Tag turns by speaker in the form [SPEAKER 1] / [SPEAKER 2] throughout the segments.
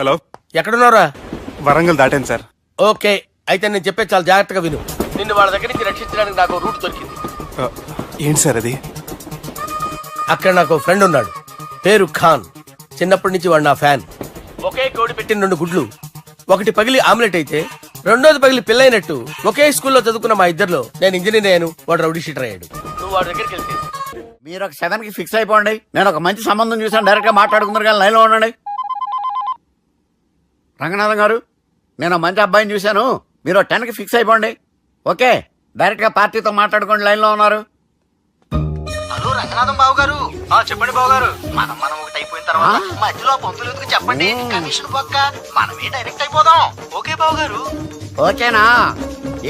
[SPEAKER 1] Hello,
[SPEAKER 2] ఎక్కడున్నారా?
[SPEAKER 1] Warangal దాటాను sir.
[SPEAKER 2] Okay, అయితే నేను చెప్పే చాలా జాగ్రత్తగా విను. నిన్ను వాళ్ళ దగ్గర నుంచి రక్షించడానికి నాకు రూట్ దొరికింది.
[SPEAKER 1] ఏంటి సార్ అది?
[SPEAKER 2] అక్కడ నాకు ఫ్రెండ్ ఉన్నాడు, పేరు ఖాన్. చిన్నప్పటి నుంచి వాడు నా ఫ్యాన్. ఒకే కోడి పెట్టిన 2 గుడ్లు, ఒకటి పగిలి ఆమ్లెట్ అయితే రెండోది పగిలి పిల్లైనట్టు ఒకే స్కూల్లో చదువుకున్న మా ఇద్దరిలో నేను ఇంజనీర్ అయ్యాను, వాడు రౌడీ షీటర్ అయ్యాడు. నువ్వు వాడి దగ్గరికి వెళ్తే
[SPEAKER 3] మీరు ఒక 7 కి ఫిక్స్ అయిపోండి. నేను ఒక మంచి సంబంధం చూసాను, డైరెక్ట్ గా మాట్లాడుకుందరు కానీ లైన్లో ఉండండి. రంగనాథం గారు, నేను మంచి అబ్బాయిని చూశాను, మీరు 10 కి ఫిక్స్ అయిపోండి. ఓకే, డైరెక్ట్ గా పార్టీతో మాట్లాడుకోండి, లైన్ లో ఉన్నారు.
[SPEAKER 4] హలో రంగనాథం బాబు గారు. చెప్పండి బాబు గారు. మనం ఒకటి అయిపోయిన తర్వాత మధ్యలో పంతులు ఎందుకు చెప్పండి, కమిషన్ పక్క మనమే డైరెక్ట్ అయిపోదాం. ఓకే బాబు గారు.
[SPEAKER 3] ఓకేనా?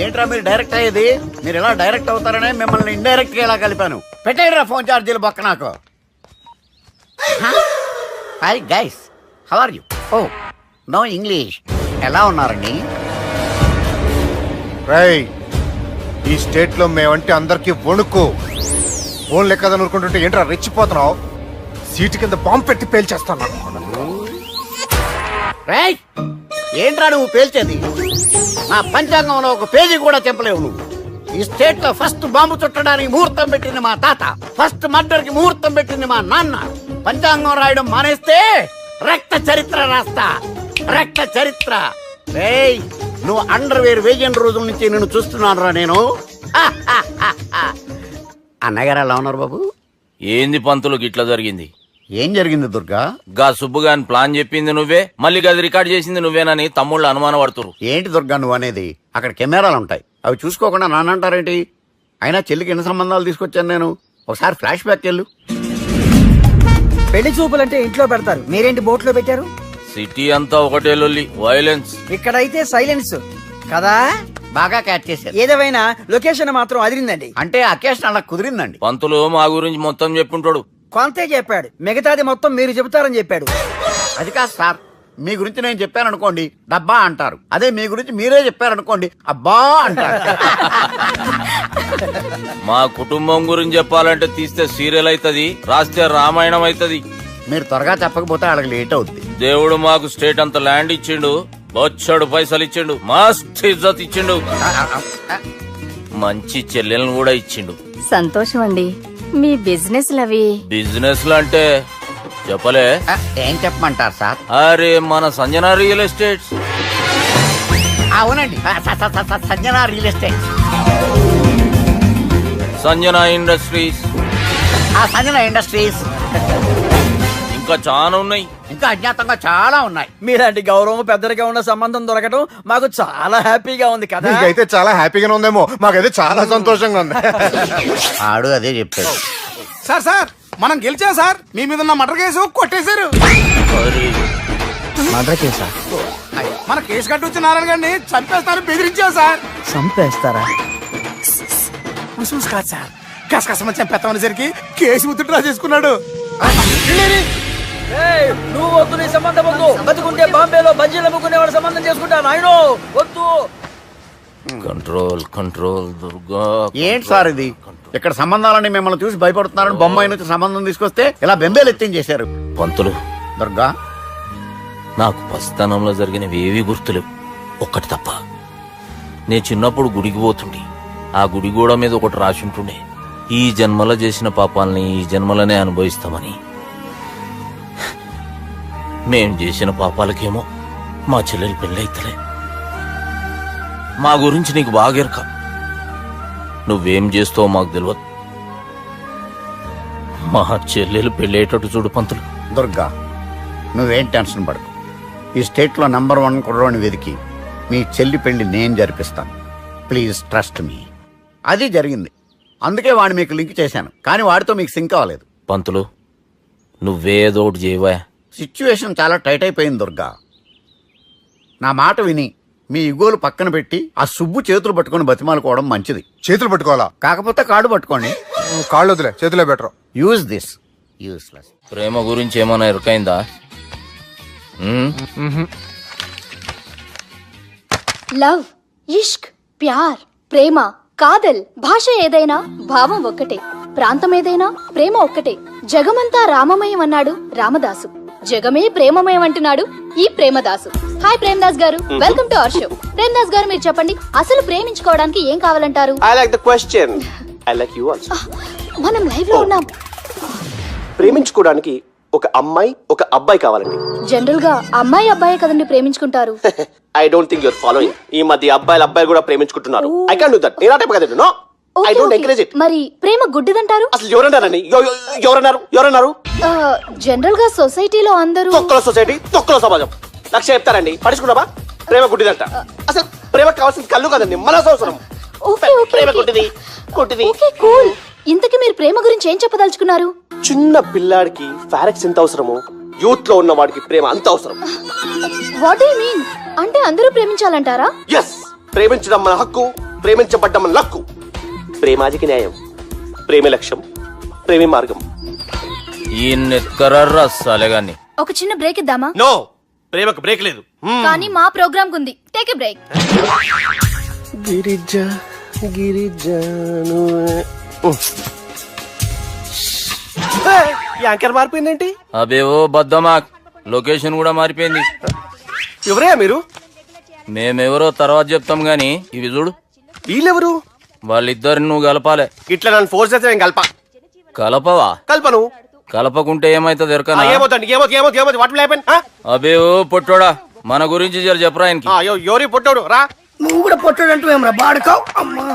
[SPEAKER 3] ఏంట్రా మీరు డైరెక్ట్ అయ్యేది? మీరు ఇలా డైరెక్ట్ అవుతారనే మిమ్మల్ని ఇండైరెక్ట్ గా ఇలా కలిపాను. పెట్టేయరా ఫోన్ ఛార్జీలు బొక్క నాకు. Hi guys, how are you? Oh no English. ఎలా ఉన్నారండి?
[SPEAKER 5] రేయ్, ఈ స్టేట్ లో మేమంటే అందరికి వణుకు. ఫోన్ లెక్క అనుకుంటుంటే ఏంట్రా రెచ్చిపోతున్నావు? సీటు కింద బాంబు పెట్టి పేల్చేస్తాను.
[SPEAKER 3] రేయ్, ఏంట్రా నువ్వు పేల్చేది? నా పంచాంగంలో ఒక పేజీ కూడా చెప్పలేవు నువ్వు. ఈ స్టేట్ లో ఫస్ట్ బాంబు చుట్టడానికి ముహూర్తం పెట్టింది మా తాత, ఫస్ట్ మర్డర్ కి ముహూర్తం పెట్టింది మా నాన్న. పంచాంగం రాయడం మానేస్తే రక్త చరిత్ర రాస్తా, రక్త చరిత్ర. రేయ్, నువ్వు అండర్ వేర్ వేసిన రోజుల నుంచి నేను చూస్తున్నాను రా నేను. అన్నగారు ఎలా ఉన్నారు బాబు?
[SPEAKER 6] ఏంది పంతులు గిట్లా జరిగింది?
[SPEAKER 3] ఏం జరిగింది దుర్గా?
[SPEAKER 6] గా సుబ్బుగాని ప్లాన్ చెప్పింది నువ్వే, మళ్ళీ గది రికార్డ్ చేసింది నువ్వేనని తమ్ముళ్ళు అనుమాన పడుతురు.
[SPEAKER 3] ఏంటి దుర్గా నువ్వు అనేది? అక్కడ కెమెరాలు ఉంటాయి, అవి చూసుకోకుండా నాన్నంటారేంటి? అయినా చెల్లికి ఎన్ని సంబంధాలు తీసుకొచ్చాను నేను. ఒకసారి ఫ్లాష్ బ్యాక్ వెళ్ళు.
[SPEAKER 7] పెళ్లి చూపులంటే ఇంట్లో పెడతారు, మీరేంటి బోట్లో పెట్టారు?
[SPEAKER 6] సిటీ అంతా ఒకటే లొల్లి, వైలెన్స్.
[SPEAKER 7] ఇక్కడైతే సైలెన్స్ కదా.
[SPEAKER 3] బాగా క్యాచ్ చేశారు.
[SPEAKER 7] ఏదేమైనా లొకేషన్ మాత్రం అదిరిందండి.
[SPEAKER 3] అంటే అకేషన్ అలా కుదిరిందండి.
[SPEAKER 6] పంతులు మా గురించి మొత్తం చెప్పుంటాడు.
[SPEAKER 7] కొంతే చెప్పాడు, మిగతాది మొత్తం మీరు చెబుతారని చెప్పాడు.
[SPEAKER 3] అది కాదు సార్, మీ గురించి నేను చెప్పాననుకోండి డబ్బా అంటారు, అదే మీ గురించి మీరే చెప్పారనుకోండి అబ్బా అంటారు.
[SPEAKER 6] మా కుటుంబం గురించి చెప్పాలంటే తీస్తే సీరియల్ అవుతుంది, రాస్తే రామాయణం అవుతుంది.
[SPEAKER 3] మీరు త్వరగా చెప్పకపోతే వాళ్ళకి లేట్ అవుద్ది.
[SPEAKER 6] దేవుడు మాకు స్టేట్ అంత ల్యాండ్ ఇచ్చిండు, బొచ్చడు పైసలు ఇచ్చిండు, మస్త్ ఇజ్జత్ ఇచ్చిండు, మంచి చెల్లెలను కూడా ఇచ్చిండు.
[SPEAKER 8] సంతోషం అండి. మీ బిజినెస్ లవి
[SPEAKER 6] బిజినెస్ అంటే చెప్పలే.
[SPEAKER 3] ఏం చెప్పమంటారు సార్?
[SPEAKER 6] అరే మన సంజన రియల్ ఎస్టేట్స్.
[SPEAKER 3] అవునండి, Sanjana real estate,
[SPEAKER 6] Sanjana industries,
[SPEAKER 3] Sanjana industries.
[SPEAKER 6] ఇంకా చాలా ఉన్నాయి,
[SPEAKER 3] ఇంకా అజ్ఞాతంగా చాలా ఉన్నాయి.
[SPEAKER 7] మీలాంటి గౌరవం పెద్దరిగా ఉన్న సంబంధం దొరకడం మాకు చాలా హ్యాపీగా ఉంది కదా.
[SPEAKER 5] మీకైతే చాలా హ్యాపీగానే ఉందేమో, మాకైతే చాలా సంతోషంగా ఉంది.
[SPEAKER 3] ఆడు అదే చెప్పాడు.
[SPEAKER 1] సార్ మనం గెలిచాం సార్. మీ మీద ఉన్న మర్డర్ కేసు కొట్టేశారు.
[SPEAKER 7] మర్డర్ కేసా?
[SPEAKER 1] మన కేసు కట్టి వచ్చి నారాయణ గారిని చంపేస్తాను బెదిరించాం సార్.
[SPEAKER 7] చంపేస్తారా?
[SPEAKER 1] చూసి కాదు సార్, కసకసమని చంపేస్తామనేసరికి కేసు ముద్దు డ్రా చేసుకున్నాడు.
[SPEAKER 7] నువ్వు వద్దు, నీ సంబంధం వద్దు. బతుకుంటే బాంబేలో బజ్జీలు అమ్ముకునే వాడు సంబంధం చేసుకుంటా నాయనో, వద్దు.
[SPEAKER 6] Control control Durga.
[SPEAKER 3] ఏంటి సార్ ఇది? ఇక్కడ సంబంధాలని మిమ్మల్ని చూసి భయపడుతున్నారని బొమ్మాయి నుంచి సంబంధం తీసుకొస్తే ఇలా బెంబేలు ఎత్తించేశారు.
[SPEAKER 6] పంతులు,
[SPEAKER 3] దుర్గా,
[SPEAKER 6] నాకు పసితనంలో జరిగినవి ఏవి గుర్తులేవు, ఒక్కటి తప్ప. నేను చిన్నప్పుడు గుడికి పోతుండే, ఆ గుడి గోడ మీద ఒకటి రాసి ఉంటుండే, ఈ జన్మలో చేసిన పాపాలని ఈ జన్మలనే అనుభవిస్తామని. మేం చేసిన పాపాలకేమో మా చెల్లెలు పెళ్ళైతలే. మా గురించి నీకు బాగెరక, నువ్వేం చేస్తావో మాకు తెలియదు. మా చెల్లెలు పెళ్ళేటట్టు చూడు పంతులు.
[SPEAKER 3] దుర్గా, నువ్వేం టెన్షన్ పడకు. ఈ స్టేట్ లో నంబర్ 1 కుర్రోని వెతికి మీ చెల్లి పెళ్లి నేను జరిపిస్తాను. Please trust me. అది జరిగింది, అందుకే వాడిని మీకు లింక్ చేశాను, కానీ వాడితో మీకు సింక్ అవ్వలేదు.
[SPEAKER 6] పంతులు, నువ్వేదో ఒకటి చేయవా.
[SPEAKER 3] సిచ్యువేషన్ చాలా టైట్ అయిపోయింది దుర్గా. నా మాట విని మీ ఇగోలు పక్కన పెట్టి ఆ సుబ్బు చేతులు పట్టుకొని బతిమాలుకోవడం మంచిది.
[SPEAKER 5] చేతులు పట్టుకోవాలా?
[SPEAKER 3] కాకపోతే కాళ్ళు పట్టుకోండి.
[SPEAKER 5] కాళ్ళు వదిలే, చేతులే బెటర్.
[SPEAKER 3] Use this. యూస్లెస్.
[SPEAKER 6] ప్రేమ గురించి ఏమైనా ఎరుకైందా?
[SPEAKER 9] లవ్, ఇష్క్, ప్యార్, ప్రేమ, కాదల్, భాష ఏదైనా భావం ఒక్కటే, ప్రాంతం ఏదైనా ప్రేమ ఒక్కటే. జగమంతా రామమయం అన్నాడు రామదాసు. జగమే ప్రేమమయం అంటున్నాడు ఈ ప్రేమదాసు. హాయ్ ప్రేమదాస్ గారు, welcome to our show. Premadasa గారు మీరు చెప్పండి, అసలు ప్రేమించుకోవడానికి ఏం కావాలంటారు?
[SPEAKER 10] I like the question. I like you also.
[SPEAKER 9] మనం లైవ్ లో ఉన్నాం.
[SPEAKER 10] ప్రేమించుకోవడానికి ఒక అమ్మాయి ఒక అబ్బాయి కావాలండి.
[SPEAKER 9] జనరల్ గా అమ్మాయి అబ్బాయి కదండి ప్రేమించుకుంటారు.
[SPEAKER 10] I don't think your following. ఈ మధ్య అబ్బాయిలు కూడా ప్రేమించుకుంటున్నారు. I can't do that. నేను ఆ టైప్ కదండి. No, I don't encourage it.
[SPEAKER 9] మరి ప్రేమ గుడ్డిదంటారు?
[SPEAKER 10] అసలు ఎవరన్నారండి? ఎవరన్నారు?
[SPEAKER 9] జనరల్ గా సొసైటీలో అందరూ
[SPEAKER 10] తొక్కల సొసైటీ, తొక్కల సమాజం. లక్ష చెప్తారండి, పడుచుకున్నావా? ప్రేమ గుడ్డిదంట. అసలు ప్రేమ కావాల్సింది కళ్ళు కదండి, మనసు అవసరం. ప్రేమ గుడ్డిది.
[SPEAKER 9] Okay cool. ఇంతకీ మీరు ప్రేమ గురించి ఏం చెప్పదలుచుకున్నారు?
[SPEAKER 10] చిన్న పిల్లాడికి ఫారెక్స్ ఎంత అవసరమో యూత్ లో ఉన్న వాడికి ప్రేమ అంత అవసరం.
[SPEAKER 9] What do you mean? అంటే అందరూ ప్రేమించాలంటారా?
[SPEAKER 10] ఎస్, ప్రేమించడం మన హక్కు, ప్రేమించబడ్డం మన లక్కు. ప్రేమాజికి న్యాయం, ప్రేమ లక్ష్యం, ప్రేమ మార్గం.
[SPEAKER 6] ఈ నెత్కరర్రా సాలేగాన్ని.
[SPEAKER 9] ఒక చిన్న బ్రేక్ ఇద్దామా?
[SPEAKER 10] నో, ప్రేమకు బ్రేక్ లేదు.
[SPEAKER 9] కానీ మా ప్రోగ్రామ్ కుంది. Take a break.
[SPEAKER 10] Girija anchor మారిపోయిందేంటి?
[SPEAKER 6] అబేవో బద్దమా, లొకేషన్ కూడా మారిపోయింది.
[SPEAKER 10] ఎవరే మీరు?
[SPEAKER 6] మేమెవరో తర్వాత చెప్తాం గాని ఇవి చూడు.
[SPEAKER 10] వీళ్ళెవరు?
[SPEAKER 6] వాళ్ళిద్దరిని నువ్వు కలపాలే.
[SPEAKER 10] ఇట్లా నన్ను ఫోర్స్ చేస్తే నేను
[SPEAKER 6] కలపవా?
[SPEAKER 10] కల్పను.
[SPEAKER 6] కలపకుంటే ఏమైతుంది ఎరకనా?
[SPEAKER 10] ఏమవుతుంది? What will happen?
[SPEAKER 6] అబేవో పొట్టోడా, మన గురించి జర చెప్పరా ఆయనకి.
[SPEAKER 10] ఎవరి పొట్టాడు రా.
[SPEAKER 7] నువ్వు కూడా పొట్టాడంటూ ఏమరా బాడుకావు? అమ్మా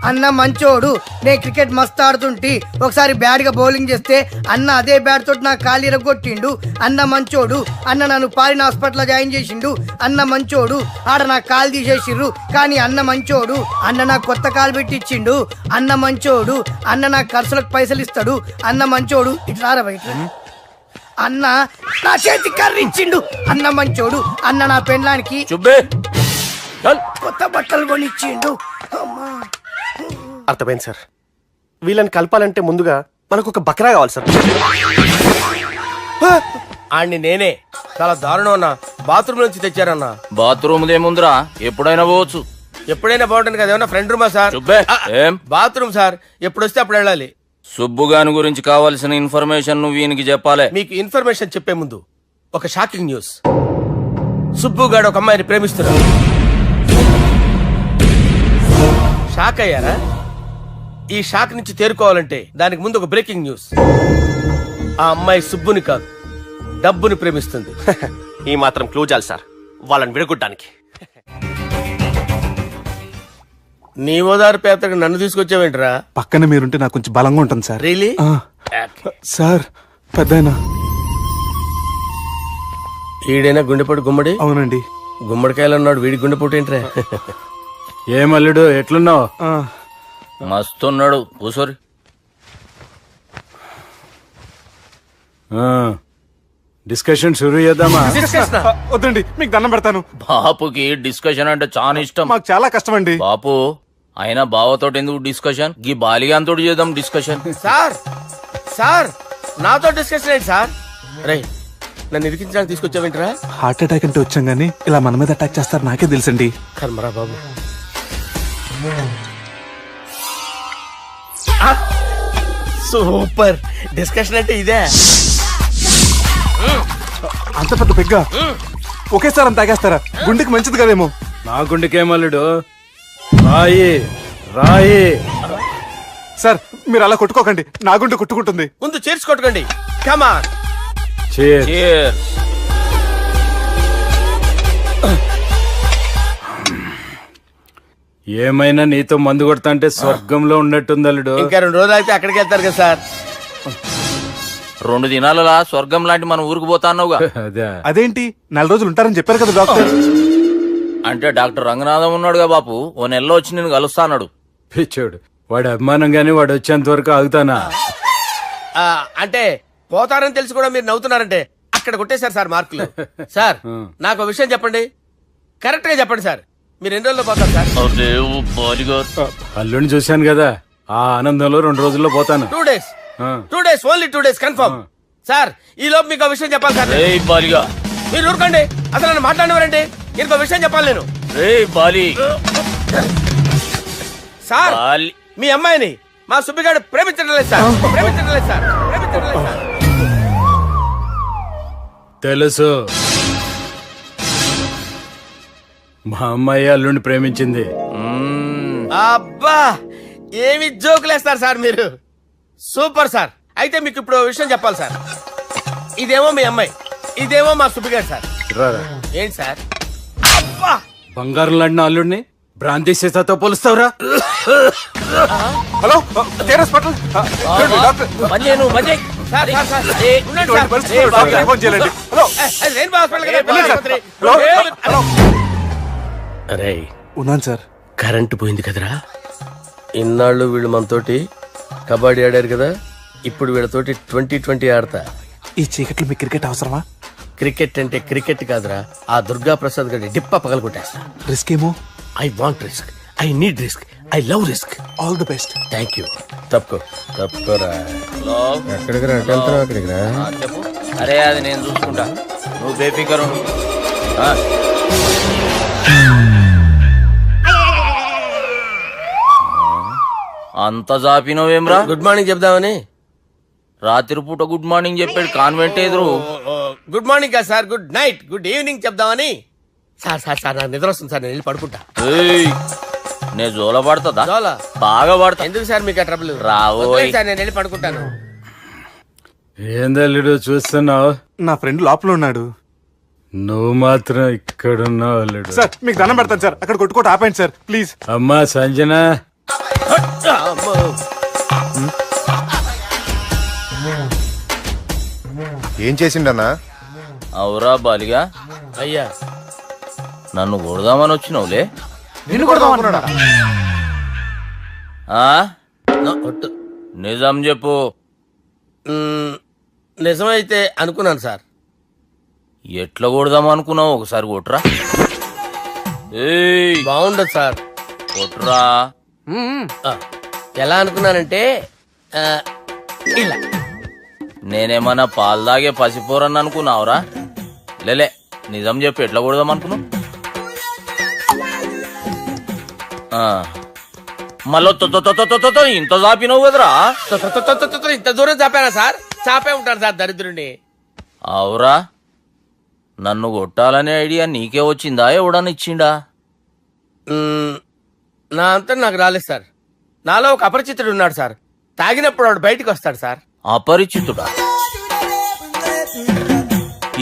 [SPEAKER 7] అన్న మంచోడు. నేను క్రికెట్ మస్తు ఆడుతుంటి. ఒకసారి బ్యాట్ గా బౌలింగ్ చేస్తే అన్న అదే బ్యాట్ తోటి నా కాలు ఇరగొట్టిండు. అన్న మంచోడు. అన్న నన్ను పాలిన హాస్పిటల్ జాయిన్ చేసిండు. అన్న మంచోడు. ఆడ నా కాలు తీసేసిర్రు కానీ అన్న మంచోడు. అన్న నాకు కొత్త కాలు పెట్టిచ్చిండు. అన్న మంచోడు. అన్న నా ఖర్చులకు పైసలు ఇస్తాడు. అన్న మంచోడు. ఇట్లా బయట అన్న నా చేతి కర్రీ ఇచ్చిండు. అన్న మంచోడు. అన్న నా పెళ్ళానికి కొత్త బట్టలు కొనిచ్చిండు.
[SPEAKER 10] అర్థమైంది సార్. వీళ్ళని కలపాలంటే ముందుగా మనకు ఒక బక్రా కావాలి సార్.
[SPEAKER 2] ఆడిని నేనే చాలా దారుణం అన్నా. బాత్రూమ్ నుంచి తెచ్చారన్నా.
[SPEAKER 6] బాత్రూమ్ దేముందిరా, ఎప్పుడైనా పోవచ్చు.
[SPEAKER 2] ఎప్పుడైనా బాగుంటుంది కదా. ఏమన్నా ఫ్రెండ్ రూమా సార్?
[SPEAKER 6] ఏం
[SPEAKER 2] బాత్రూమ్ సార్, ఎప్పుడు వస్తే అప్పుడు వెళ్ళాలి.
[SPEAKER 6] సుబ్బుగాని గురించి కావాల్సిన ఇన్ఫర్మేషన్ నువ్వు వీనికి చెప్పాలి.
[SPEAKER 2] మీకు ఇన్ఫర్మేషన్ చెప్పే ముందు ఒక షాకింగ్ న్యూస్. సుబ్బుగాడు ఒక అమ్మాయిని ప్రేమిస్తున్నాడు. షాక్ అయ్యారా? ఈ షాక్ నుంచి తేరుకోవాలంటే దానికి ముందు ఒక బ్రేకింగ్ న్యూస్. ఆ అమ్మాయి సుబ్బుని కాదు, డబ్బుని ప్రేమిస్తుంది.
[SPEAKER 10] ఈ మాత్రం క్లూ చాలు సార్ వాళ్ళని విడగొట్టడానికి.
[SPEAKER 2] నీ ఓదారు పేదకు నన్ను తీసుకొచ్చావేంట్రా?
[SPEAKER 1] పక్కన మీరుంటే నాకు కొంచెం బలంగా ఉంటుంది సార్.
[SPEAKER 2] రియలీ?
[SPEAKER 1] సార్ పెద్దయినా.
[SPEAKER 2] ఈడైనా గుండెపోటు గుమ్మడి?
[SPEAKER 1] అవునండి.
[SPEAKER 2] గుమ్మడికాయలు అన్నాడు, వీడి గుండెపోటు ఏంట్రా?
[SPEAKER 11] ఏమల్లుడు ఎట్లున్నావు?
[SPEAKER 6] మస్తున్నాడు. కూసోరి.
[SPEAKER 11] డిస్కషన్ షురూ చేద్దామా?
[SPEAKER 1] వద్దండి, మీకు దండం పెడతాను.
[SPEAKER 6] బాపుకి డిస్కషన్ అంటే చాలా ఇష్టం.
[SPEAKER 1] మాకు చాలా కష్టం అండి.
[SPEAKER 6] బాపు అయినా బావతోటి ఎందుకు డిస్కషన్? గీ బాలిగాంతో చేద్దాం డిస్కషన్.
[SPEAKER 2] సార్ సార్ నాతో డిస్కషన్ ఏంటి సార్? రే, నన్ను ఇరికించడానికి తీసుకొచ్చావేంట్రా?
[SPEAKER 1] హార్ట్ అటాక్ అంటే వచ్చాం గానీ ఇలా మన మీద అటాక్ చేస్తారు నాకే తెలుసండి.
[SPEAKER 2] కర్మరా బాబు. సూపర్ డిస్కషన్ అంటే ఇదే.
[SPEAKER 1] అంత పెద్ద పెగ్గ ఒకేసారి అంత తాగేస్తారా? గుండెకి మంచిది కదేమో.
[SPEAKER 11] నా గుండెకేమల్లుడు రాయి రాయి.
[SPEAKER 1] సార్ మీరు అలా కొట్టుకోకండి, నా గుండె కొట్టుకుంటుంది.
[SPEAKER 2] ముందు చేర్చి కొట్టుకోండి. కమాన్.
[SPEAKER 11] ఏమైనా నీతో మందు కొడతా అంటే స్వర్గంలో ఉన్నట్టుంది అల్లుడు.
[SPEAKER 2] ఇంకా 2 రోజులు అయితే అక్కడికి వెళ్తారు కదా సార్.
[SPEAKER 6] 2 దినాలలా స్వర్గం లాంటి మన ఊరికి పోతా అన్నావుగా.
[SPEAKER 1] అదేంటి 4 రోజులు ఉంటారని చెప్పారు కదా డాక్టర్.
[SPEAKER 6] అంటే డాక్టర్ రంగనాథం ఉన్నాడుగా బాపు, ఓ నెలలో వచ్చి నేను కలుస్తా అన్నాడు.
[SPEAKER 11] పిచ్చోడు, వాడు అభిమానంగానే వాడు వచ్చేంత వరకు ఆగుతానా?
[SPEAKER 2] అంటే పోతారని తెలిసి కూడా మీరు నవ్వుతున్నారంటే అక్కడ కొట్టేశారు సార్ మార్కులు. సార్ నాకు విషయం చెప్పండి, కరెక్ట్ గా చెప్పండి సార్. మీరు ఎన్ని రోజుల్లో పోతారు సార్?
[SPEAKER 11] అల్లుడిని చూశాను కదా, ఆ ఆనందంలో 2 రోజుల్లో పోతాను.
[SPEAKER 2] 2 days. 2 days, only 2 days confirm. Sir ఈ లోపు మీకు విషయం చెప్పాలి సార్. మీరు ఊరుకోండి, అసలు నన్ను మాట్లాడినవారండి. ఇంకో విషయం చెప్పాలి నేను. సార్ మీ అమ్మాయిని మా సుబ్బిగాడు ప్రేమించడం లేదు సార్. ప్రేమించడం లేదు సార్. ప్రేమించడం లేదు సార్.
[SPEAKER 11] తెలుసు. మా అమ్మాయి అల్లుడిని ప్రేమించింది.
[SPEAKER 2] అబ్బా ఏమి జోకులేస్తారు సార్ మీరు. Super sir. అయితే మీకు ఇప్పుడు ఓ విషయం చెప్పాలి సార్. ఇదేమో మీ అమ్మాయి, ఇదేమో మా సుబ్బిగారు సార్.
[SPEAKER 11] రారా.
[SPEAKER 2] ఏంటి సార్? అబ్బా
[SPEAKER 11] బంగారం లాంటి అల్లుడిని భ్రాంతి సీతతో పోలుస్తావురా?
[SPEAKER 5] హలో కేర్ హాస్పిటల్ డాక్టర్
[SPEAKER 2] మంజేను మంజే సార్ సార్ సార్ ఏ ఉండండి సార్.
[SPEAKER 5] పరిస్థితుల్లో డాక్టర్ ఫోన్ చేయాలండి. హలో
[SPEAKER 2] రెయిన్బో హాస్పిటల్ కదా,
[SPEAKER 5] వెళ్ళండి సార్. హలో హలో
[SPEAKER 2] అరే
[SPEAKER 1] ఉన్నాను సార్.
[SPEAKER 2] కరెంటు పోయింది కదరా. ఇన్నాళ్ళు వీళ్ళు మనతోటి కబడ్డీ ఆడారు కదా, ఇప్పుడు వీళ్ళతోటి 2020 ఆడతా.
[SPEAKER 1] ఈ చీకట్లో మీ క్రికెట్ అవసరమా?
[SPEAKER 2] క్రికెట్ అంటే క్రికెట్ కాదురా, ఆ దుర్గా ప్రసాద్ గారి డిప్ప పగల కొట్టేస్తా.
[SPEAKER 1] రిస్క్ ఏమో.
[SPEAKER 2] I want risk, I need risk, I love risk.
[SPEAKER 1] All the best.
[SPEAKER 2] Thank you. తప్పుకోరా. ఎక్కడికి రా? అక్కడికి రా.
[SPEAKER 6] చెప్పు. అరే అది నేను చూసుకుంటా, నువ్వు బేఫికర్ ఉండు. అంత జాపినవేమ్రా?
[SPEAKER 2] గుడ్ మార్నింగ్ చెప్దామని.
[SPEAKER 6] రాత్రి పూట గుడ్ మార్నింగ్ చెప్పాడు కాన్వెంట్ ఎదురు.
[SPEAKER 2] గుడ్ మార్నింగ్ కదా sir, good night, good evening చెప్దామని. సార్ సార్ సార్ నాకు నిద్ర వస్తుంది సార్, నేను వెళ్ళి పడుకుంటా.
[SPEAKER 6] నేను జోల పడుతుందా?
[SPEAKER 2] జోలా?
[SPEAKER 6] బాగా పడతా.
[SPEAKER 2] ఎందుకు సార్ మీకు ఆ ట్రబుల్?
[SPEAKER 6] రావోయ్
[SPEAKER 2] సార్, నేను వెళ్ళి పడుకుంటాను.
[SPEAKER 11] ఏందల్లుడు చూస్తున్నావు?
[SPEAKER 1] నా ఫ్రెండ్ లోపల ఉన్నాడు.
[SPEAKER 11] నువ్వు మాత్రం ఇక్కడున్నావు అల్లుడు.
[SPEAKER 1] సార్ మీకు దండం పెడతాను సార్, అక్కడ కొట్టుకోట ఆపండి సార్ ప్లీజ్.
[SPEAKER 11] అమ్మా సంజన,
[SPEAKER 5] ఏం చేసిండన్నా?
[SPEAKER 6] అవురా బాలిగా,
[SPEAKER 2] అయ్యా
[SPEAKER 6] నన్ను కొడదామని వచ్చినావులే.
[SPEAKER 1] నిన్ను కొడదామన్నాడా?
[SPEAKER 6] నిజం చెప్పు.
[SPEAKER 2] నిజమైతే అనుకున్నాను సార్.
[SPEAKER 6] ఎట్లా కొడదాం అనుకున్నావు? ఒకసారి కొట్రా.
[SPEAKER 2] బాగుండదు సార్.
[SPEAKER 6] కొట్రా.
[SPEAKER 2] ఎలా అనుకున్నానంటే ఇలా.
[SPEAKER 6] నేనేమన్నా పాలు తాగే పసిపోరని అనుకున్నావురా? లేలే, నిజం చెప్పు, ఎట్లా కొడదాం అనుకున్నావు? మళ్ళీ ఇంత చాపినావు కదరా?
[SPEAKER 2] ఇంత దూరం చాపానా సార్? చాపే ఉంటాను సార్ దరిద్రుడిని.
[SPEAKER 6] అవురా, నన్ను కొట్టాలనే ఐడియా నీకే వచ్చిందా? ఎవడన్నా ఇచ్చిండా?
[SPEAKER 2] నా అంతా నాకు రాలేదు సార్. నాలో ఒక అపరిచితుడు ఉన్నాడు సార్. తాగినప్పుడు వాడు బయటికి వస్తాడు సార్.
[SPEAKER 6] అపరిచితుడా?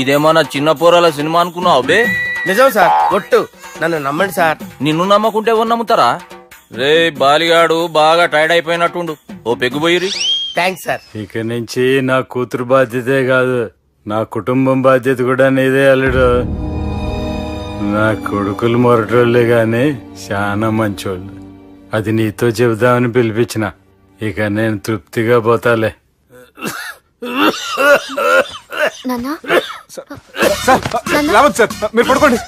[SPEAKER 6] ఇదేమన్నా చిన్న పోరాల సినిమా అనుకున్నావు బే?
[SPEAKER 2] నిజం సార్, ఒట్టు, నన్ను నమ్మండి సార్.
[SPEAKER 6] నిన్ను నమ్మకుంటే ఎవరు నమ్ముతారా? రే బాలిగాడు బాగా టైర్డ్ అయిపోయినట్టుండు, ఓ పెగ్గుబోయిరి.
[SPEAKER 2] Thanks sir.
[SPEAKER 11] ఇక నుంచి నా కూతురు బాధ్యతే కాదు, నా కుటుంబం బాధ్యత కూడా నీదే అల్లుడు. నా కొడుకులు మొరటోళ్ళే గాని చాలా మంచోళ్ళు. అది నీతో చెబుదామని పిలిపించిన. ఇక నేను తృప్తిగా పోతాలే.
[SPEAKER 1] సార్ రావద్దు సార్, మీరు పడుకోండి.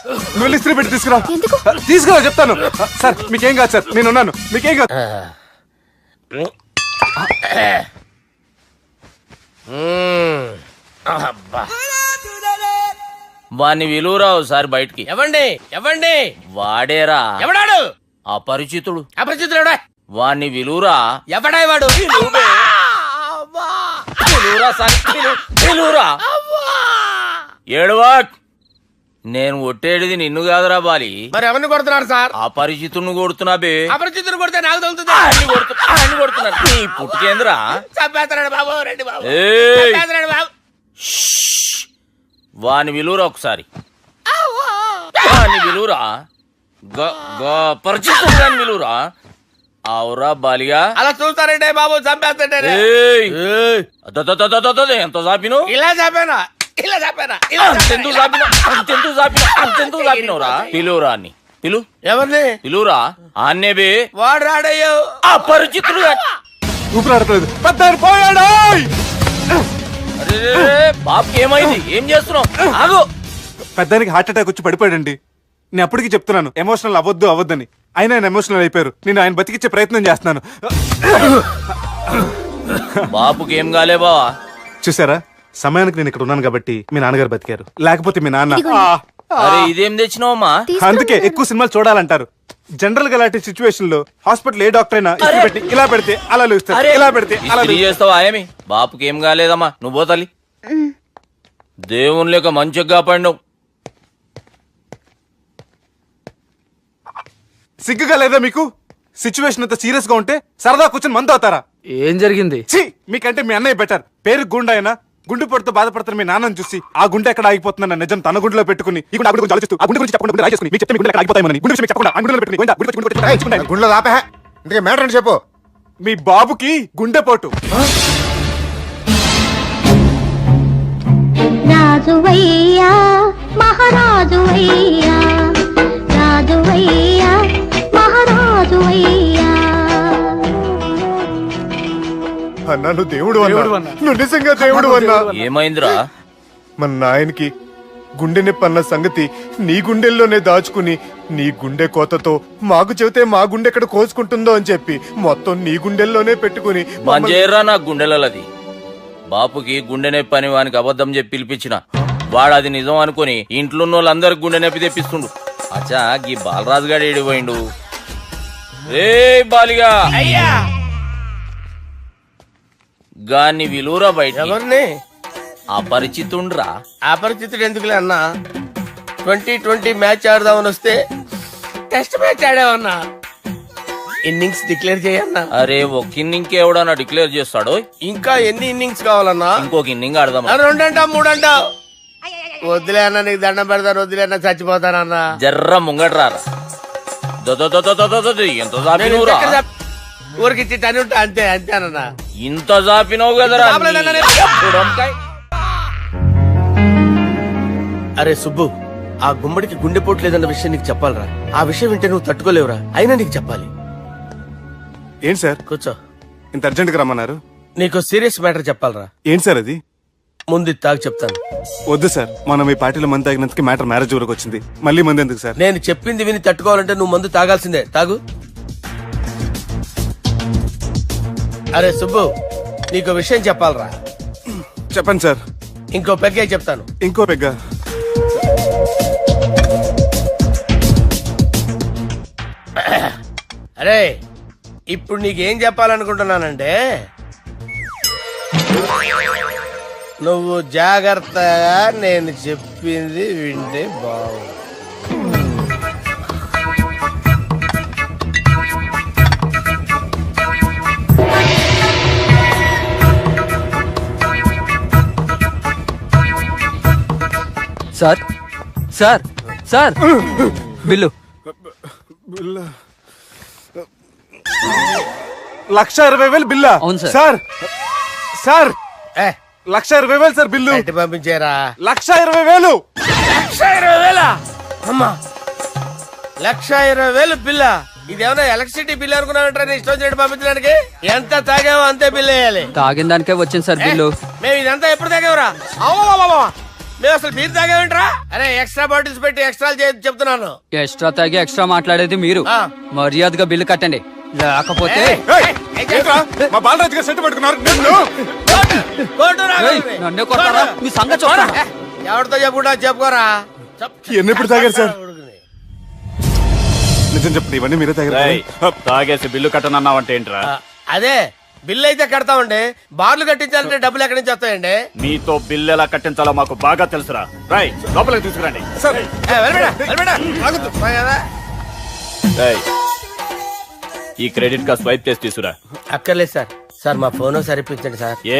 [SPEAKER 1] నువ్వు వెళ్ళి ఇస్త్రీ పెట్టి తీసుకురా. తీసుకురా చెప్తాను. సార్ మీకేం కాదు సార్, నేనున్నాను, మీకేం కాదు.
[SPEAKER 6] వాణ్ణి విలువరా ఒకసారి బయటికి.
[SPEAKER 2] ఎవండి ఎవండి?
[SPEAKER 6] వాడేరా.
[SPEAKER 2] ఎవడాడు?
[SPEAKER 6] అపరిచితుడు.
[SPEAKER 2] అపరిచితుడు ఎవడా?
[SPEAKER 6] వాణ్ణి విలువరా.
[SPEAKER 2] ఎవడా వాడు?
[SPEAKER 6] ఏడువా. నేను కొట్టేది నిన్ను కాదురా బాలి.
[SPEAKER 2] మరి ఎవరిని కొడుతున్నారు సార్?
[SPEAKER 6] అపరిచితుడిని కొడుతున్నా బే.
[SPEAKER 2] అపరిచితుడు కొడితే నాకు తగులుతుంది.
[SPEAKER 6] కొడుతున్నా నీ పుట్టుకేంద్రా?
[SPEAKER 2] చంపేస్తాడు బాబు, రండి బాబు. బాబు.
[SPEAKER 6] వాని విలువరా ఒకసారి. వాని విలువరా. పరిచితుడు అని విలువరా. అవురా బాలిగా.
[SPEAKER 2] అలా చూస్తారంటే బాబు, చంపేస్తాడే.
[SPEAKER 6] ఎంత చాపిను?
[SPEAKER 2] ఇలా చాపానా? ఇలా చాపానా?
[SPEAKER 6] అంతెందుకు చాపినవురా? పిలువురా అని. పిలు.
[SPEAKER 2] ఎవరిని
[SPEAKER 6] పిలువురా. ఆన్నే బే.
[SPEAKER 2] వాడు రాడయ్యో.
[SPEAKER 6] అపరిచితుడు.
[SPEAKER 1] ఊపిరాడట్లేదు. పెద్ద పోయాడు.
[SPEAKER 6] బాబుకి ఏమైంది? ఏం చేస్తున్నావు? ఆగు.
[SPEAKER 1] పెద్దానికి హార్ట్ అటాక్ వచ్చి పడిపోయాడండి. నేను అప్పటికి చెప్తున్నాను ఎమోషనల్ అవ్వద్దని. అయినా ఆయన ఎమోషనల్ అయిపోయారు. నేను ఆయన బతికిచ్చే ప్రయత్నం చేస్తున్నాను.
[SPEAKER 6] బాబుకి ఏం కాలే బావా?
[SPEAKER 1] చూసారా, సమయానికి నేను ఇక్కడ ఉన్నాను కాబట్టి మీ నాన్నగారు బతికారు. లేకపోతే మీ నాన్న.
[SPEAKER 6] అరే ఇదేం తెచ్చినావమ్మా?
[SPEAKER 1] అందుకే ఎక్కువ సినిమాలు చూడాలంటారు. జనరల్ గా ఇలాంటి సిచ్యువేషన్ లో హాస్పిటల్ ఏ డాక్టర్ అయినా ఇట్లా పెట్టి ఇలా పెడితే అలా లేస్తారు, ఇలా పెడితే అలా
[SPEAKER 6] చేస్తావా? ఏమి బాబుకి ఏం కాలేదమ్మా, నువ్వు పోతల్లి. దేవుని లేక మంచిగా కాపాడినావు.
[SPEAKER 1] సిగ్గుగా లేదా మీకు? సిచ్యువేషన్ అంత సీరియస్ గా ఉంటే సరదా కూర్చొని మందు అవుతారా?
[SPEAKER 12] ఏం జరిగింది?
[SPEAKER 1] ఛీ, మీకంటే మీ అన్నయ్య బెటర్. పేరు గుండె అయినా గుండె పొడితో బాధపడుతున్న మీ నాన్నని చూసి ఆ గుండె ఎక్కడ ఆగిపోతుందన్న నిజం తన గుండెలో పెట్టుకుని ఈ గుండె గురించి ఆలోచిస్తూ ఆ గుండె గురించి చెప్పకుండా రాజేసుకుని మీకు చెప్తే మీ గుండె ఎక్కడ ఆగిపోతాయని గుండె విషయం చెప్పకుండా ఆ గుండెలో పెట్టుకుని
[SPEAKER 5] గుండెలో ఆపే ఇంతకే మ్యాటర్ అని చెప్పు.
[SPEAKER 1] మీ బాబుకి గుండెపోటు.
[SPEAKER 13] రాజువయ్యా మహారాజువయ్యా, రాజువయ్యా మహారాజువయ్యా.
[SPEAKER 5] అన్నా నువ్వు దేవుడు అన్నా, నువ్వు నిజంగా దేవుడు అన్నా.
[SPEAKER 6] ఏమైందిరా?
[SPEAKER 5] మన నాయనకి గుండె నొప్పి అన్న సంగతి నీ గుండెల్లోనే దాచుకుని నీ గుండె కోతతో మాకు చెబితే మా గుండె ఎక్కడ కోసుకుంటుందో అని చెప్పి మొత్తం నీ గుండెల్లోనే పెట్టుకుని
[SPEAKER 6] మంజేరా నా గుండెలది. బాపుకి గుండె నొప్పి అని వానికి అబద్ధం చెప్పి పిలిపించిన వాడు అది నిజం అనుకుని ఇంట్లో వాళ్ళందరికి గుండె నొప్పి తెప్పిస్తుండు. అచ్చా గీ బాలరాజు గారు ఏడిపోయిండు. రే బాలిగా
[SPEAKER 2] అయ్యా
[SPEAKER 6] గాన్ని విలువరా బయట.
[SPEAKER 2] ఎవరిని?
[SPEAKER 6] అపరిచితుండ్రా.
[SPEAKER 2] అపరిచితుడు ఎందుకులే అన్నా, 2020 మ్యాచ్ ఆడదామని వస్తే టెస్ట్ మ్యాచ్ ఆడామన్నా. ఇన్నింగ్స్ డిక్లేర్ చేయన్నా.
[SPEAKER 6] అరే ఒక ఇన్నింగ్ ఎవడన్నా డిక్లేర్ చేస్తాడు?
[SPEAKER 2] ఇంకా ఎన్ని ఇన్నింగ్స్ కావాలన్నా?
[SPEAKER 6] ఇంకొక ఇన్నింగ్ ఆడదాం.
[SPEAKER 2] 2 అంటావు 3 అంటావు. వద్దులే అన్న, నీకు దండం పెడతాను. వద్దులే అన్న, చచ్చిపోతానన్నా.
[SPEAKER 6] జర్ర ముంగట్రారా. ఎంత జాపినవురా?
[SPEAKER 2] ఊరికి ఇచ్చి టని ఉంటా అంతే అంతేనన్నా.
[SPEAKER 6] ఇంత జాపినవు కదరా.
[SPEAKER 2] అరే సుబ్బు, ఆ గుమ్మడికి గుండెపోటు లేదన్న విషయం నీకు చెప్పాలరా. ఆ విషయం వింటే నువ్వు తట్టుకోలేవురా, అయినా నీకు చెప్పాలి.
[SPEAKER 1] ఏంటి సార్?
[SPEAKER 2] కూర్చో.
[SPEAKER 1] ఇంత అర్జెంట్ గా రమ్మన్నారు?
[SPEAKER 2] నీకు సీరియస్ మ్యాటర్ చెప్పాలరా.
[SPEAKER 1] ఏంటి సార్ అది?
[SPEAKER 2] ముందు తాగు చెప్తాను.
[SPEAKER 1] వద్దు సార్, మనం ఈ పార్టీలో మంది తాగినందుకు మ్యాటర్ మ్యారేజ్ వరకు వచ్చింది. మళ్ళీ మంది ఎందుకు సార్?
[SPEAKER 2] నేను చెప్పింది విని తట్టుకోవాలంటే నువ్వు మందు తాగాల్సిందే. తాగు. అరే సుబ్బు, నీకు విషయం చెప్పాలరా.
[SPEAKER 1] చెప్పండి సార్.
[SPEAKER 2] ఇంకో పెగ్గే చెప్తాను.
[SPEAKER 1] ఇంకో పెగ్గా?
[SPEAKER 2] అరే ఇప్పుడు నీకేం చెప్పాలనుకుంటున్నానంటే, నువ్వు జాగ్రత్తగా నేను చెప్పింది వింటే బాగుంది.
[SPEAKER 12] Sir sir sir bill.
[SPEAKER 1] 1,20,000 బిల్లా?
[SPEAKER 12] అవును sir.
[SPEAKER 1] Sir sir 1,20,000 sir bill.
[SPEAKER 2] పంపించారా?
[SPEAKER 1] 1,20,000.
[SPEAKER 2] 1,20,000? అమ్మా, 1,20,000 బిల్లా? ఇదేమన్నా ఎలక్ట్రిసిటీ బిల్ అనుకున్నామంటారా? నీ ఇష్టం చేయడం పంపించడానికి ఎంత తాగావో అంతే బిల్ వేయాలి.
[SPEAKER 12] తాగిన దానికే వచ్చింది సార్ బిల్లు.
[SPEAKER 2] మేము ఇదంతా ఎప్పుడు తాగేవరా? మేము అసలు మీరు తాగేమంటారా? అరే ఎక్స్ట్రా బాటిల్స్ పెట్టి ఎక్స్ట్రా చెప్తున్నాను.
[SPEAKER 12] ఎక్స్ట్రా తాగి ఎక్స్ట్రా మాట్లాడేది మీరు. మర్యాదగా బిల్లు కట్టండి, లేకపోతే
[SPEAKER 1] మా బాలరాజు గారు సెట్ పెట్టుకున్నారు.
[SPEAKER 12] నన్నే కొట్టారా? మీ సంగతి చూడండి.
[SPEAKER 2] ఎవరితో చెప్పుకుంటా చెప్పుకోరా.
[SPEAKER 1] ఎన్నెప్పుడు తాగారు సార్? నిజం చెప్పండి, ఇవన్నీ మీరే తాగారు?
[SPEAKER 14] తాగేసి బిల్లు కట్టనన్నావంటే ఏంట్రా?
[SPEAKER 2] అదే బిల్లు అయితే కడతామండి, బార్లు కట్టించాలంటే డబ్బులు ఎక్కడి నుంచి వస్తాయండి?
[SPEAKER 14] మీతో బిల్లు ఎలా కట్టించాలో మాకు బాగా తెలుసురా. రాయ్ లోపలికి తీసుకురండి. ఈ క్రెడిట్ కార్డ్ స్వైప్ చేసి తీసుకురా.
[SPEAKER 2] అక్కర్లేదు సార్. సార్ మా ఫోన్ సరిపించండి సార్.
[SPEAKER 14] ఏ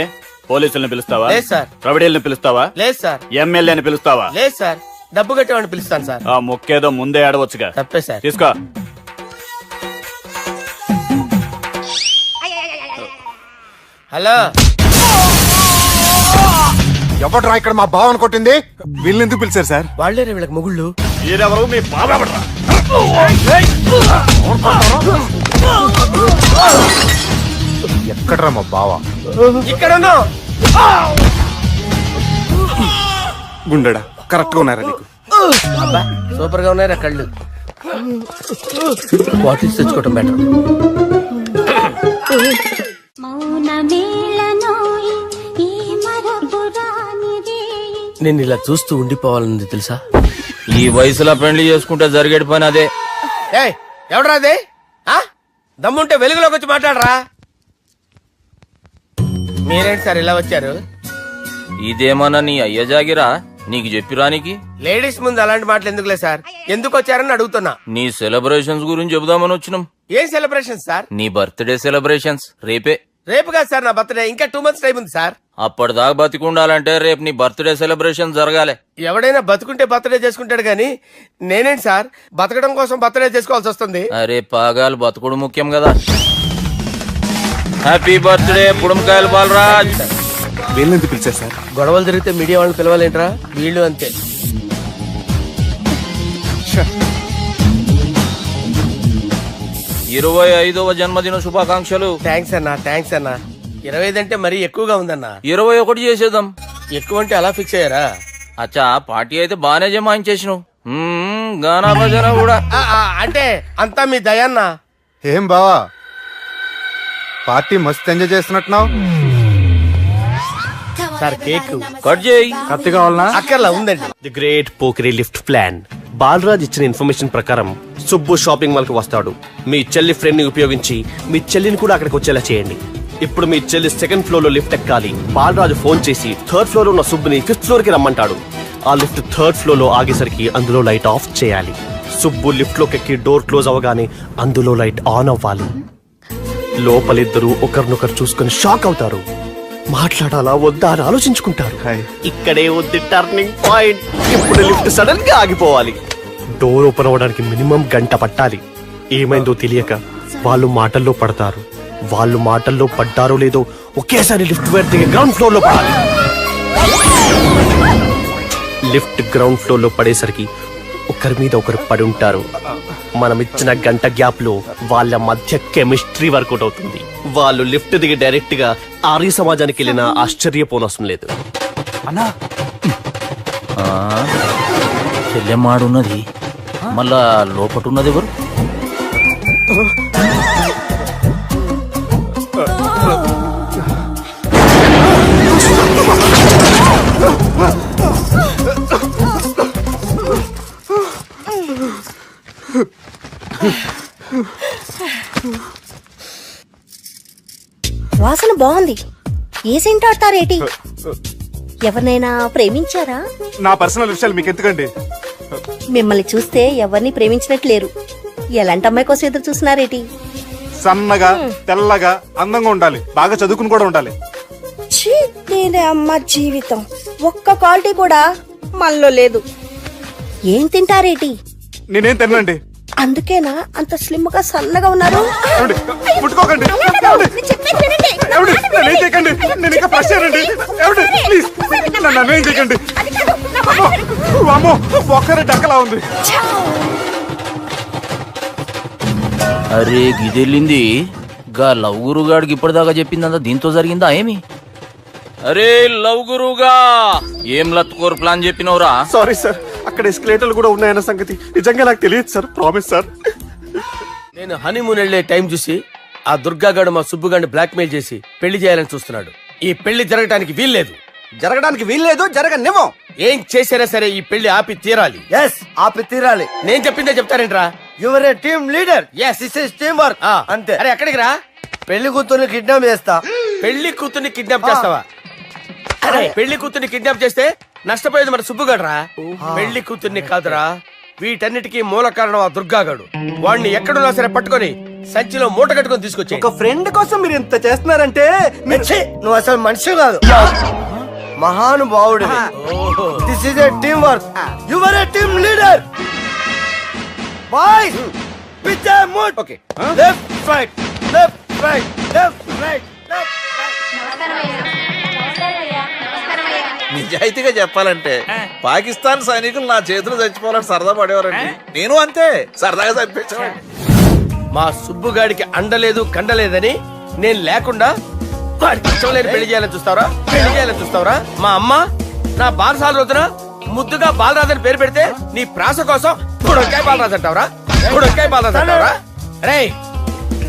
[SPEAKER 14] పోలీసులను పిలుస్తావా?
[SPEAKER 2] లేదు సార్.
[SPEAKER 14] ప్రొవిడీలను పిలుస్తావా?
[SPEAKER 2] లేదు సార్.
[SPEAKER 14] ఎమ్మెల్యేని పిలుస్తావా?
[SPEAKER 2] లేదు సార్. డబ్బు కట్టేవాడిని పిలుస్తాను సార్.
[SPEAKER 14] ఆ మొక్కేదో ముందే ఆడవచ్చుగా.
[SPEAKER 2] తప్పే సార్.
[SPEAKER 14] తీసుకో.
[SPEAKER 2] హలో,
[SPEAKER 5] ఎవడ్రా ఇక్కడ మా బావని కొట్టింది?
[SPEAKER 1] వీళ్ళని ఎందుకు పిలిచారు సార్?
[SPEAKER 2] వాళ్ళేరే వీళ్ళకి మొగుళ్ళు.
[SPEAKER 14] మీరెవరు? మీ బాబా.
[SPEAKER 5] ఎక్కడ్రా మా బావ?
[SPEAKER 2] ఇక్కడ ఉన్నావు.
[SPEAKER 1] గుండెడా కరెక్ట్ గా ఉన్నారా నీకు?
[SPEAKER 2] సూపర్ గా ఉన్నారా కళ్ళు? బాటిల్స్ తెచ్చుకోవటం బెటర్. నేను ఇలా చూస్తూ ఉండిపోవాలని తెలుసా?
[SPEAKER 6] ఈ వయసులో పెళ్లి చేసుకుంటే జరిగేటి పని అదే.
[SPEAKER 2] ఎవడరా అదే? దమ్ముంటే వెలుగులోకి వచ్చి మాట్లాడరా. మీరేంటి సార్ ఇలా వచ్చారు?
[SPEAKER 6] ఇదేమన్నా నీ అయ్య జాగిరా నీకు చెప్పిరానికి?
[SPEAKER 2] లేడీస్ ముందు అలాంటి మాటలు ఎందుకులే సార్, ఎందుకు వచ్చారని అడుగుతున్నా.
[SPEAKER 6] నీ సెలబ్రేషన్స్ గురించి చెబుదామని వచ్చినాం.
[SPEAKER 2] ఏం సెలబ్రేషన్ సార్?
[SPEAKER 6] నీ బర్త్డే సెలబ్రేషన్స్ రేపే.
[SPEAKER 2] రేపు కాదు సార్ నా బర్త్డే, ఇంకా 2 months టైం ఉంది సార్.
[SPEAKER 6] అప్పటిదాకా బతికుండాలంటే రేపు నీ బర్త్డే సెలబ్రేషన్ జరగాలి.
[SPEAKER 2] ఎవడైనా బతుకుంటే బర్త్డే చేసుకుంటాడు గానీ నేనేంటి సార్ బతకడం కోసం బర్త్డే చేసుకోవాల్సి వస్తుంది?
[SPEAKER 6] అరే పాగాలు బతుకుడు ముఖ్యం కదా. హ్యాపీ బర్త్డే పుడంకాయలు బాలరాజ్.
[SPEAKER 1] వీళ్ళెందుకు పిలిచారు సార్?
[SPEAKER 2] గొడవలు జరిగితే మీడియా వాళ్ళని పిలవాలేంట్రా? వీళ్ళు అంతే.
[SPEAKER 6] 25వ జన్మదిన శుభాకాంక్షలు.
[SPEAKER 2] థ్యాంక్స్ అన్నా, థ్యాంక్స్ అన్నా. 25 అంటే మరీ ఎక్కువగా ఉందన్నా.
[SPEAKER 6] 21 చేసేద్దాం.
[SPEAKER 2] ఎక్కువ అంటే అలా ఫిక్స్ అయ్యారా?
[SPEAKER 6] అచ్చా పార్టీ అయితే బానే జమాయించేసినావు. గానా భజన కూడా.
[SPEAKER 2] అంటే అంతా మీ దయన్నా.
[SPEAKER 5] ఏం బావా పార్టీ మస్తు ఎంజాయ్ చేస్తున్నట్టున్నావు.
[SPEAKER 2] సార్ కేక్
[SPEAKER 6] కట్ చేయి.
[SPEAKER 1] కత్తి కావాలనా?
[SPEAKER 2] అక్కర్లా ఉందండి.
[SPEAKER 10] ది గ్రేట్ పోకరీ లిఫ్ట్ ప్లాన్. బాలరాజ్ ఇచ్చిన ఇన్ఫర్మేషన్ ప్రకారం సుబ్బు షాపింగ్ మాల్ కి వస్తాడు. మీ చెల్లి ఫ్రెండ్ ని ఉపయోగించి మీ చెల్లిని కూడా అక్కడికి వచ్చేలా చేయండి. ఇప్పుడు మీ చెల్లి 2nd floor లో లిఫ్ట్ ఎక్కాలి. బాలరాజు ఫోన్ చేసి 3rd floor లో ఉన్న సుబ్బుని 5th floor కి రమ్మంటాడు. ఆ లిఫ్ట్ 3rd floor లో ఆగేసరికి అందులో లైట్ ఆఫ్ చేయాలి. సుబ్బు లిఫ్ట్ లోకి ఎక్కి డోర్ క్లోజ్ అవ్వగానే అందులో లైట్ ఆన్ అవ్వాలి. లోపలిద్దరూ ఒకరినొకరు చూసుకుని షాక్ అవుతారు. మాట్లాడాలా వద్దా అని ఆలోచించుకుంటారు. ఇక్కడే ఉంది టర్నింగ్ పాయింట్. ఇప్పుడు లిఫ్ట్ సడన్ గా ఆగిపోవాలి. డోర్ ఓపెన్ అవ్వడానికి మినిమం గంట పట్టాలి. ఏమైందో తెలియక వాళ్ళు మాటల్లో పడతారు. వాళ్ళు మాటల్లో పడ్డారో లేదో ఒకేసారి లిఫ్ట్ వైర్ దిగి గ్రౌండ్ ఫ్లోర్ లో పడాలి. లిఫ్ట్ గ్రౌండ్ ఫ్లోర్ లో పడేసరికి ఒకరి మీద ఒకరు పడి ఉంటారు. మనం ఇచ్చిన గంట గ్యాప్ లో వాళ్ళ మధ్య కెమిస్ట్రీ వర్కౌట్ అవుతుంది. వాళ్ళు లిఫ్ట్ దిగి డైరెక్ట్ గా ఆర్య సమాజానికి వెళ్ళినా ఆశ్చర్యపోనవసరం లేదు.
[SPEAKER 1] అన్నా
[SPEAKER 6] చెల్లెమ్మాడున్నది, మళ్ళా లోపటున్నది ఎవరు?
[SPEAKER 13] వాసన బాగుంది. ఏ సెంట్ ఆడతారేటి? ఎవరినైనా ప్రేమించారా?
[SPEAKER 1] నా పర్సనల్ విషయాలు మీకు ఎందుకండి?
[SPEAKER 13] మిమ్మల్ని చూస్తే ఎవరిని ప్రేమించినట్లేరు. ఎలాంటి అమ్మాయి కోసం ఎదురు చూస్తున్నారేటి?
[SPEAKER 1] సన్నగా తెల్లగా అందంగా ఉండాలి, బాగా చదువుకుని కూడా ఉండాలి.
[SPEAKER 13] ఛీ, నేనే అమ్మ జీవితం. ఒక్క క్వాలిటీ కూడా మనలో లేదు. ఏం తింటారేటి?
[SPEAKER 1] నేనేం తినండి.
[SPEAKER 13] అందుకేనా అంత స్లిమ్ గా సన్నగా ఉన్నారు?
[SPEAKER 1] ముట్టుకోకండి, నన్ను ఏం చేయకండి. నేను ఇంకా ఫ్రెష్ అయ్యానండి. ప్లీజ్ నన్ను ఏం చేయకండి. అమ్మో ఒక్కరే డక్కలా ఉంది.
[SPEAKER 6] అరే గిదెళ్ళింది. గా లవ్ గురుగాడికి ఇప్పటిదాకా చెప్పిందంతా దీంతో జరిగిందా ఏమి? అరే లవ్ గురుగా ఏం లత్కోర్ ప్లాన్ చెప్పినవురా?
[SPEAKER 10] సారీ సార్, అక్కడ ఎస్కలేటర్లు కూడా ఉన్నాయన్న సంగతి నిజంగా నాకు తెలియదు సార్. Promise sir.
[SPEAKER 2] నేను హనీమూన్ వెళ్లే టైం చూసి ఆ దుర్గాగాడు మా సుబ్బుగాడిని బ్లాక్ మెయిల్ చేసి పెళ్లి చేయాలని చూస్తున్నాడు. ఈ పెళ్లి జరగడానికి వీల్లేదు.
[SPEAKER 3] జరగడానికి వీల్లేదు, జరగనివ్వం.
[SPEAKER 2] ఏం చేసినా సరే ఈ పెళ్లి ఆపి తీరాలి.
[SPEAKER 3] ఆపి తీరాలి.
[SPEAKER 2] నేను చెప్పిందే చెప్తారేంట్రా?
[SPEAKER 3] Your a team leader. This is team work. అంతే.
[SPEAKER 2] అరే ఎక్కడికి రా?
[SPEAKER 3] పెళ్లి కూతుర్ని కిడ్నాప్ చేస్తా.
[SPEAKER 2] పెళ్లి కూతుర్ని కిడ్నాప్ చేస్తావా? అరే పెళ్లి కూతుర్ని కిడ్నాప్ చేస్తే నష్టపోయేది మన సుబ్బుగాడ్రా. పెళ్లి కూతుర్ని కాదురా, వీటన్నిటికీ మూల కారణం ఆ దుర్గాగాడు. వాడిని ఎక్కడున్నా సరే పట్టుకొని సంచిలో మూట కట్టుకొని తీసుకొచ్చి.
[SPEAKER 3] ఒక ఫ్రెండ్ కోసం మీరు ఇంత చేస్తున్నారంటే నువ్వు అసలు మనిషి కాదు, మహానుభావుడు. This is a team work. Your a team leader. Boys pitch move. Okay, left right left right left right left right.
[SPEAKER 15] నిజాయితీగా చెప్పాలంటే పాకిస్తాన్ సైనికులు నా చేతులు చచ్చిపోవాలని సరదా పడేవారండి. నేను అంతే సరదాగా చంపించాను.
[SPEAKER 2] మా సుబ్బుగాడికి అండలేదు కండలేదని నేను లేకుండా వాడికి ఇష్టం లేని పెళ్లి చేయాలని చూస్తావరా? పెళ్లి చేయాలని చూస్తావరా? మా అమ్మ నా బాలసాల రోజున ముద్దుగా బాలరాజు అని పేరు పెడితే నీ ప్రాస కోసం గుడొక్కాయ బాలరాజు అంటావరా? గుడొక్కాయ బాలరాజు అంటావరా? రే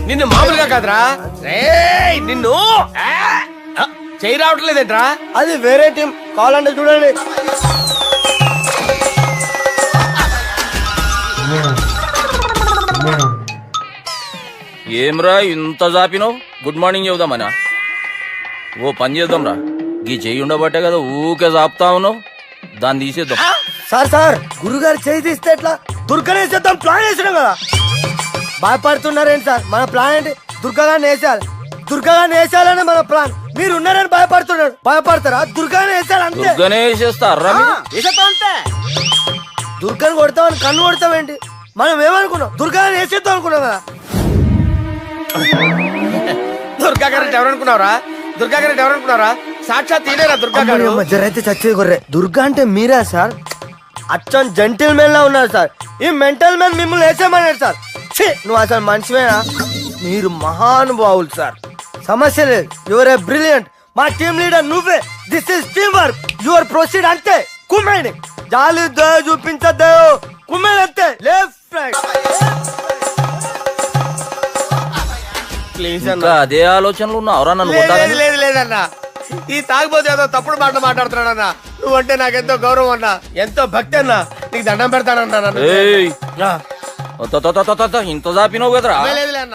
[SPEAKER 2] నిన్ను మామూలుగా కాదురా, రే నిన్ను చేయి రావట్లేదేంట్రా?
[SPEAKER 3] అది వేరే టీం, కావాలంటే చూడండి.
[SPEAKER 6] ఏమ్రా ఇంత జాపినావు? Good morning చెబుదామనా? ఓ పని చేద్దాంరా, ఈ చెయ్యి ఉండబట్టే కదా ఊకే చాపుతా ఉన్నావు. దాన్ని తీసేద్దాం.
[SPEAKER 7] సార్ గురుగారు చేయి తీస్తే ఎట్లా? దుర్గనేసేద్దాం ప్లాన్ వేసినాం కదా. భయపడుతున్నారేంటి సార్? మన ప్లాన్ ఏంటి? దుర్గాగాన్ని వేసేయాలి. దుర్గాగాన్ని వేసేయాలని మన ప్లాన్. మీరు ఉన్నారని భయపడుతున్నాడు. భయపడతారా? దుర్గాని వేసేయాలి అంతే.
[SPEAKER 6] దుర్గనే వేసేస్తారా?
[SPEAKER 3] అంతే.
[SPEAKER 7] దుర్గాని కొడతామని కన్ను కొడతామేంటి? మనం ఏమనుకున్నాం? దుర్గాని వేసేద్దాం అనుకున్నాం కదా.
[SPEAKER 2] దుర్గా గారు ఎవరనుకున్నారా? దుర్గా గారు ఎవరనుకున్నారా? సాక్షాత్ తీరేరా దుర్గా గారు.
[SPEAKER 7] జరైతే చచ్చే గొర్రె. దుర్గా అంటే మీరా సార్? అచ్చం జెంటిల్ మెన్ లా ఉన్నారు సార్. ఈ మెంటల్ మెన్ మిమ్మల్ని వేసేమన్నారు సార్. ఛీ, నువ్వు అసలు మనిషివేనా? మీరు మహానుభావులు సార్. సమస్య లేదు. Your a brilliant. మా టీమ్ లీడర్ నువ్వే. This is team work. Your proceed అంతే. కుమ్మేని జాలి చూపించద్దు. కుమ్మేని అంతే. Left right. ప్లీజ్
[SPEAKER 6] ఇంకా అదే ఆలోచనలు ఉన్నావురా నన్ను
[SPEAKER 2] లేదు
[SPEAKER 6] కొట్టాలని?
[SPEAKER 2] లేదు లేదన్నా, ఈ తాగిపోతే ఏదో తప్పుడు మాట మాట్లాడుతున్నాడన్నా. నువ్వంటే నాకెంతో గౌరవం అన్నా, ఎంతో భక్తి అన్నా. నీకు దండం పెడతానన్నా.
[SPEAKER 6] ఏయ్, ఇంత చాపినావు కదరా.
[SPEAKER 2] లేదులే అన్నా.